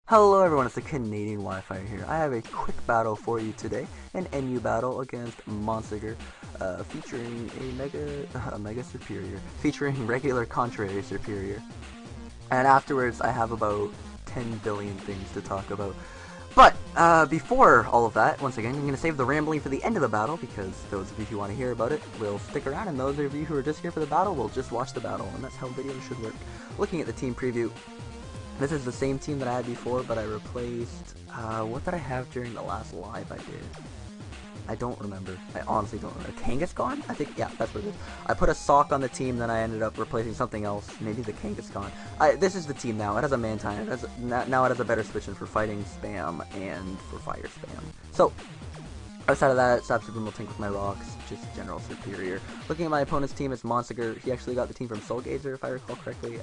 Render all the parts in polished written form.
Hello everyone, it's the TheCanadianWifier here. I have a quick battle for you today, an NU battle against Monster, featuring a mega Serperior, featuring regular contrary Serperior. And afterwards I have about 10 billion things to talk about. But, before all of that, once again, I'm going to save the rambling for the end of the battle, because those of you who want to hear about it will stick around, and those of you who are just here for the battle will just watch the battle, and that's how videos should work. Looking at the team preview, this is the same team that I had before, but I replaced, what did I have during the last live I did? I don't remember. I honestly don't remember. Kangaskhan? I think, yeah, that's what it is. I put a sock on the team, then I ended up replacing something else. Maybe the Kangaskhan. This is the team now. It has a Mantine. Now it has a better switch in for fighting spam and for fire spam. So, outside of that, Pastebin will tank with my rocks, just general Serperior. Looking at my opponent's team, it's Monster. He actually got the team from Soul Gazer, if I recall correctly.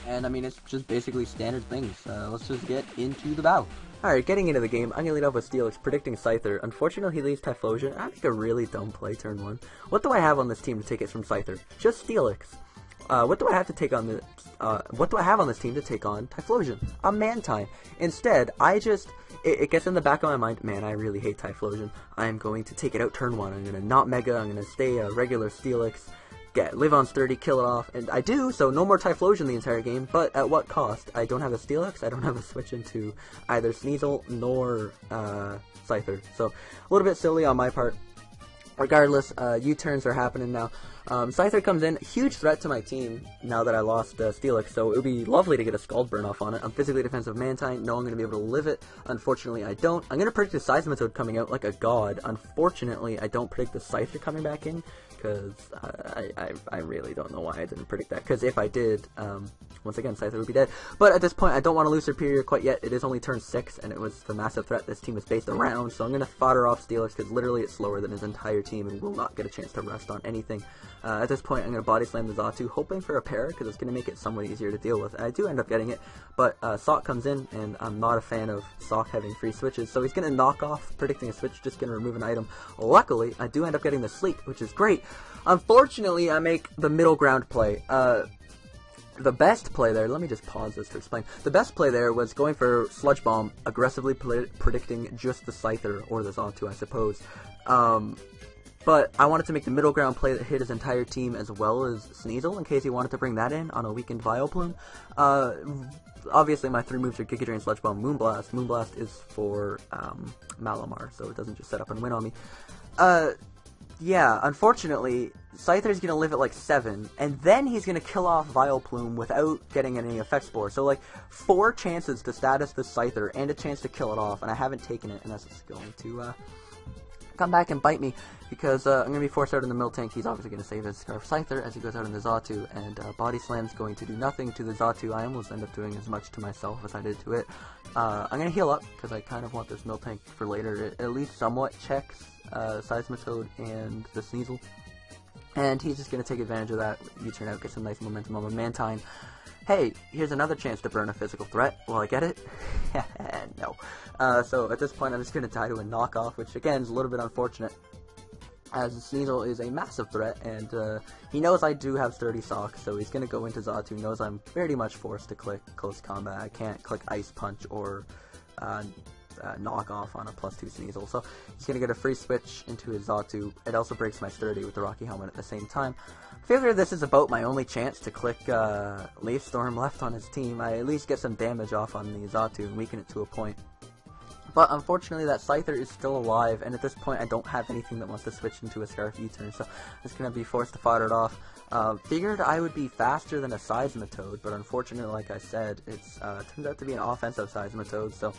And I mean, it's just basically standard things. Let's just get into the battle. Alright, getting into the game, I'm gonna lead off with Steelix, predicting Scyther. Unfortunately, he leaves Typhlosion. I make a really dumb play turn 1. What do I have on this team to take it from Scyther? Just Steelix. What do I have to take on what do I have on this team to take on Typhlosion? A Mantine. Instead, it gets in the back of my mind, man, I really hate Typhlosion. I'm going to take it out turn 1. I'm gonna not Mega, I'm gonna stay a regular Steelix, live on Sturdy, kill it off, and I do, so no more Typhlosion the entire game, but at what cost? I don't have a Steelix, I don't have a switch into either Sneasel nor Scyther, so a little bit silly on my part. Regardless, U-turns are happening now. Scyther comes in, huge threat to my team now that I lost Steelix, so it would be lovely to get a Scald Burn off on it. I'm physically defensive Mantine, no, I'm going to be able to live it. Unfortunately, I don't. I'm going to predict the Seismitoad coming out like a god. Unfortunately, I don't predict the Scyther coming back in, because I really don't know why I didn't predict that, because if I did, once again, Scyther would be dead. But at this point, I don't want to lose Serperior quite yet. It is only turn 6, and it was the massive threat this team is based around, so I'm going to fodder off Steelix, because literally it's slower than his entire team, and will not get a chance to rest on anything. At this point, I'm going to body slam the Xatu, hoping for a pair, because it's going to make it somewhat easier to deal with. And I do end up getting it, but Sock comes in, and I'm not a fan of Sock having free switches, so he's going to knock off, predicting a switch, just going to remove an item. Luckily, I do end up getting the Sleep, which is great. Unfortunately, I make the middle ground play. The best play there, let me just pause this to explain. The best play there was going for Sludge Bomb, aggressively predicting just the Scyther, or the Xatu, I suppose. But I wanted to make the middle ground play that hit his entire team as well as Sneasel, in case he wanted to bring that in on a weakened Vileplume. Obviously my 3 moves are Giga Drain, Sludge Bomb, Moonblast. Moonblast is for Malamar, so it doesn't just set up and win on me. Yeah, unfortunately, Scyther's gonna live at like 7, and then he's gonna kill off Vileplume without getting any Effect Spore. So like 4 chances to status the Scyther and a chance to kill it off, and I haven't taken it, and that's going to come back and bite me, because I'm going to be forced out in the Miltank. He's obviously going to save his Scarf Scyther as he goes out in the Xatu, and Body Slam's going to do nothing to the Xatu. I almost end up doing as much to myself as I did to it. I'm going to heal up, because I kind of want this Miltank for later. It at least somewhat checks Seismitoad and the Sneasel, and he's just going to take advantage of that. U-turn out, get some nice momentum on my Mantine. Hey, here's another chance to burn a physical threat. Will I get it? No. So at this point, I'm just going to die to a knockoff, which again is a little bit unfortunate, as Sneasel is a massive threat, and he knows I do have Sturdy Sock, so he's going to go into Xatu, knows I'm pretty much forced to click Close Combat. I can't click Ice Punch or knock off on a +2 Sneasel, so he's going to get a free switch into his Xatu. It also breaks my Sturdy with the Rocky Helmet at the same time. I figure this is about my only chance to click Leaf Storm left on his team. I at least get some damage off on the Xatu and weaken it to a point. But unfortunately that Scyther is still alive, and at this point I don't have anything that wants to switch into a Scarf U-turn, so I'm just going to be forced to fodder it off. Figured I would be faster than a Seismitoad, but unfortunately, like I said, it's turns out to be an offensive Seismitoad, so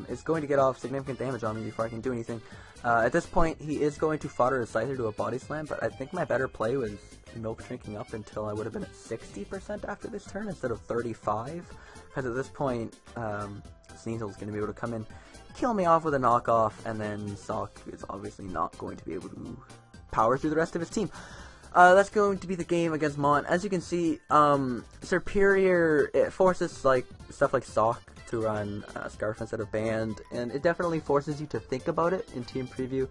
it's going to get off significant damage on me before I can do anything. At this point, he is going to fodder his Scyther to a Body Slam, but I think my better play was Milk Drinking up until I would have been at 60% after this turn instead of 35, because at this point, Sneasel's going to be able to come in, kill me off with a knockoff, and then Sock is obviously not going to be able to power through the rest of his team. That's going to be the game against Mon. As you can see, Serperior, it forces like stuff like Sock to run Scarf instead of Band, and it definitely forces you to think about it in team preview.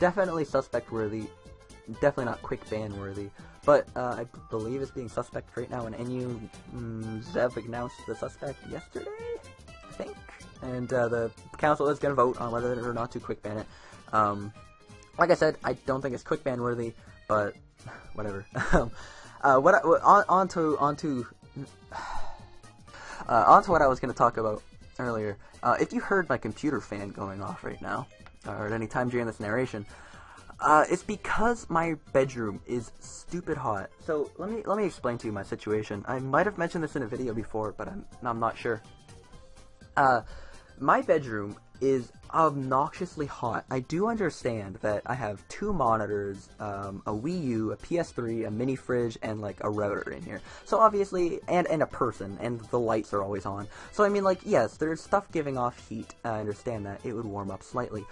Definitely suspect worthy. definitely not quick ban worthy. But I believe it's being suspect right now, and NU Zev announced the suspect yesterday, I think. And the council is going to vote on whether or not to quick ban it. Like I said, I don't think it's quick ban worthy, but whatever. Onto what I was going to talk about earlier. If you heard my computer fan going off right now, or at any time during this narration, it's because my bedroom is stupid hot. So let me explain to you my situation. I might have mentioned this in a video before, but I'm not sure. My bedroom is obnoxiously hot. I do understand that I have 2 monitors, a Wii U, a PS3, a mini fridge, and like a router in here. So obviously, and a person, and the lights are always on. So I mean, like, yes, there's stuff giving off heat. I understand that. It would warm up slightly.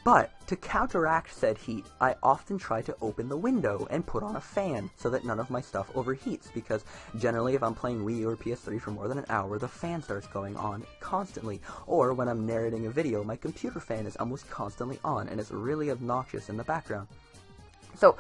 But to counteract said heat, I often try to open the window and put on a fan so that none of my stuff overheats, because generally if I'm playing Wii or PS3 for more than an hour, the fan starts going on constantly. Or when I'm narrating a video, my computer fan is almost constantly on, and it's really obnoxious in the background. So,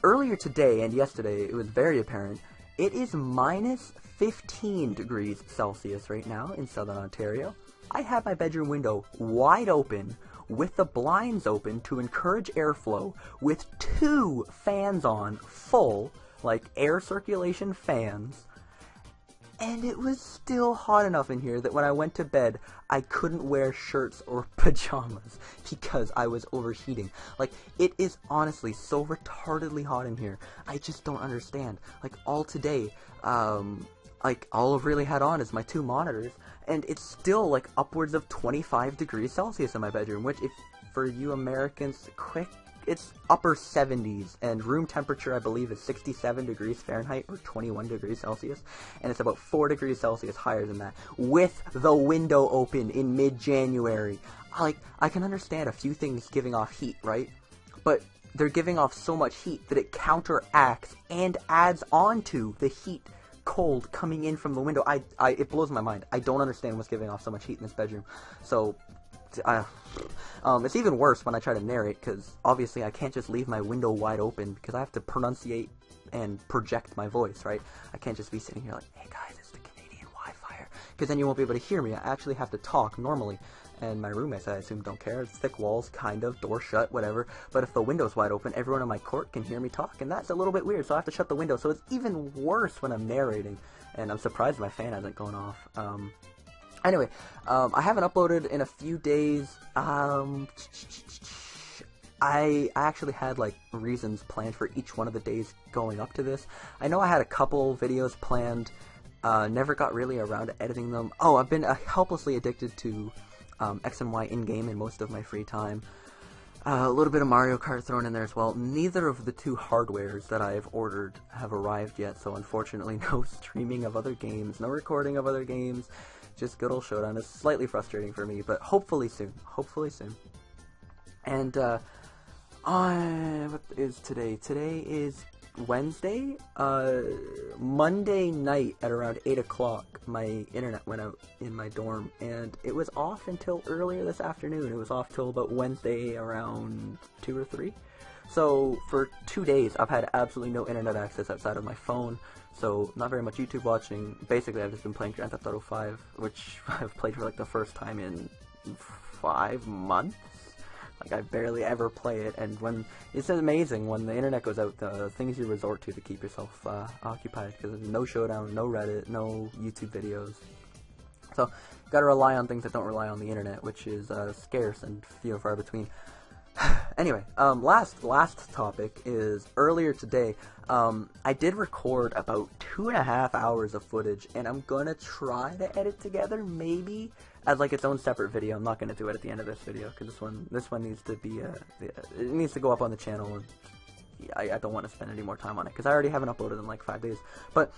earlier today and yesterday, it was very apparent, it is minus 15 degrees Celsius right now in Southern Ontario. I have my bedroom window wide open, with the blinds open to encourage airflow, with 2 fans on, full, like air circulation fans, and it was still hot enough in here that when I went to bed, I couldn't wear shirts or pajamas because I was overheating. Like, it is honestly so retardedly hot in here. I just don't understand. Like, all today, like, all I've really had on is my 2 monitors, and it's still, like, upwards of 25 degrees Celsius in my bedroom, which, if for you Americans, it's upper 70s, and room temperature, I believe, is 67 degrees Fahrenheit, or 21 degrees Celsius, and it's about 4 degrees Celsius higher than that, with the window open in mid-January. Like, I can understand a few things giving off heat, right? But they're giving off so much heat that it counteracts and adds on to the heat cold coming in from the window. It blows my mind. I don't understand what's giving off so much heat in this bedroom. So, it's even worse when I try to narrate, because obviously I can't just leave my window wide open, because I have to pronunciate and project my voice, right? I can't just be sitting here like, hey guys, it's the Canadian Wi-Fi, because then you won't be able to hear me. I actually have to talk normally. And my roommates, I assume, don't care. It's thick walls, kind of, door shut, whatever. But if the window's wide open, everyone in my court can hear me talk, and that's a little bit weird, so I have to shut the window. So it's even worse when I'm narrating, and I'm surprised my fan hasn't gone off. Anyway, I haven't uploaded in a few days. I actually had, like, reasons planned for each one of the days going up to this. I know I had a couple videos planned, never got really around to editing them. Oh, I've been helplessly addicted to X and Y in-game in most of my free time. A little bit of Mario Kart thrown in there as well. Neither of the 2 hardwares that I've ordered have arrived yet, so unfortunately no streaming of other games, no recording of other games, just good old Showdown. It's slightly frustrating for me, but hopefully soon. Hopefully soon. And, what is today? Today is Wednesday. Monday night at around 8 o'clock, my internet went out in my dorm, and it was off until earlier this afternoon. It was off till about Wednesday around 2 or 3. So for 2 days, I've had absolutely no internet access outside of my phone, so not very much YouTube watching. Basically, I've just been playing Grand Theft Auto 5, which I've played for like the first time in 5 months. Like, I barely ever play it, and when it's amazing when the internet goes out, the things you resort to keep yourself occupied, because there's no Showdown, no Reddit, no YouTube videos. So, gotta rely on things that don't rely on the internet, which is scarce and few and far between. Anyway, last topic is earlier today, I did record about 2.5 hours of footage, and I'm gonna try to edit together, maybe, as like its own separate video. I'm not gonna do it at the end of this video, because this one needs to be, it needs to go up on the channel, and I don't want to spend any more time on it, because I already haven't uploaded in like 5 days. But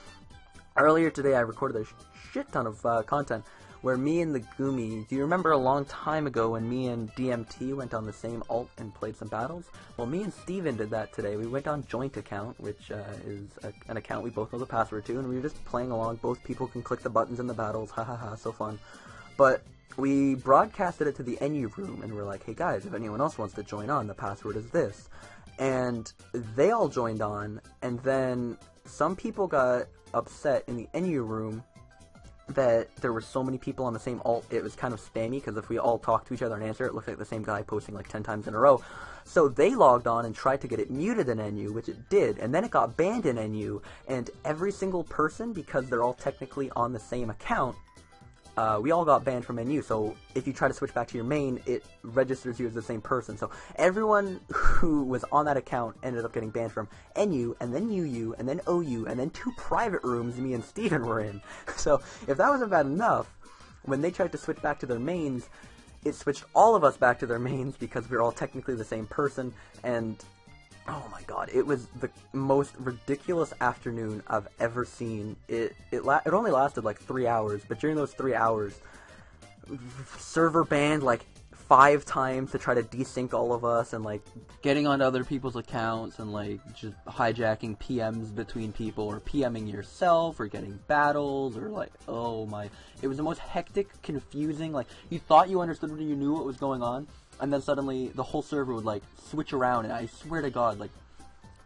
earlier today, I recorded a shit ton of content, where me and the Goomy, do you remember a long time ago when me and DMT went on the same alt and played some battles? Well, me and Steven did that today. We went on joint account, which is an account we both know the password to, and we were just playing along. Both people can click the buttons in the battles, ha ha ha, so fun. But we broadcasted it to the NU room, and we're like, hey guys, if anyone else wants to join on, the password is this. and they all joined on, and then some people got upset in the NU room that there were so many people on the same alt. It was kind of spammy, because if we all talk to each other and answer, it looked like the same guy posting like 10 times in a row. So they logged on and tried to get it muted in NU, which it did, and then it got banned in NU, and every single person, because they're all technically on the same account, we all got banned from NU. So if you try to switch back to your main, it registers you as the same person. So everyone who was on that account ended up getting banned from NU, and then UU, and then OU, and then 2 private rooms me and Steven were in. So if that wasn't bad enough, when they tried to switch back to their mains, it switched all of us back to their mains because we were all technically the same person, and oh my god, it was the most ridiculous afternoon I've ever seen. It only lasted like 3 hours, but during those 3 hours, server banned like 5 times to try to desync all of us, and like getting onto other people's accounts and like just hijacking PMs between people, or PMing yourself, or getting battles, or like, oh my, it was the most hectic, confusing, like you thought you understood what you knew what was going on, and then suddenly the whole server would like switch around, and I swear to god, like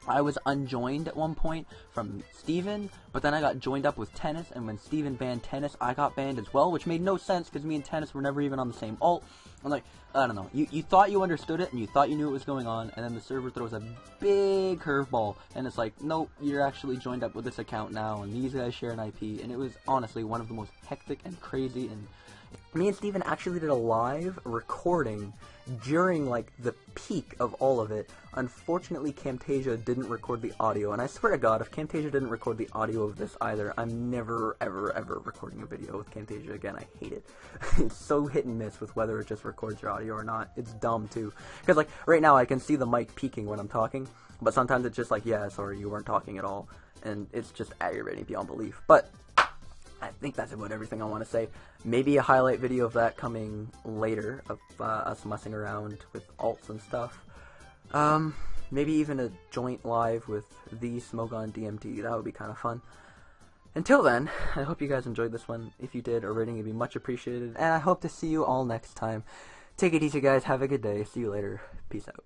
I was unjoined at one point from Steven, but then I got joined up with Tennis, and when Steven banned Tennis, I got banned as well, which made no sense because me and Tennis were never even on the same ult. I'm like, I don't know, you thought you understood it, and you thought you knew what was going on, and then the server throws a big curveball, and it's like, nope, you're actually joined up with this account now, and these guys share an IP, and it was honestly one of the most hectic and crazy, and me and Steven actually did a live recording during, like, the peak of all of it. Unfortunately, Camtasia didn't record the audio, and I swear to god, if Camtasia didn't record the audio of this either, I'm never, ever, ever recording a video with Camtasia again. I hate it. It's so hit and miss with whether it just records your audio or not. It's dumb, too. Because, like, right now I can see the mic peaking when I'm talking, but sometimes it's just like, yeah, sorry, you weren't talking at all, and it's just aggravating beyond belief. But I think that's about everything I want to say. Maybe a highlight video of that coming later, of us messing around with alts and stuff. Maybe even a joint live with the Smogon DMT. That would be kind of fun. Until then, I hope you guys enjoyed this one. If you did, a rating would be much appreciated. And I hope to see you all next time. Take it easy, guys. Have a good day. See you later. Peace out.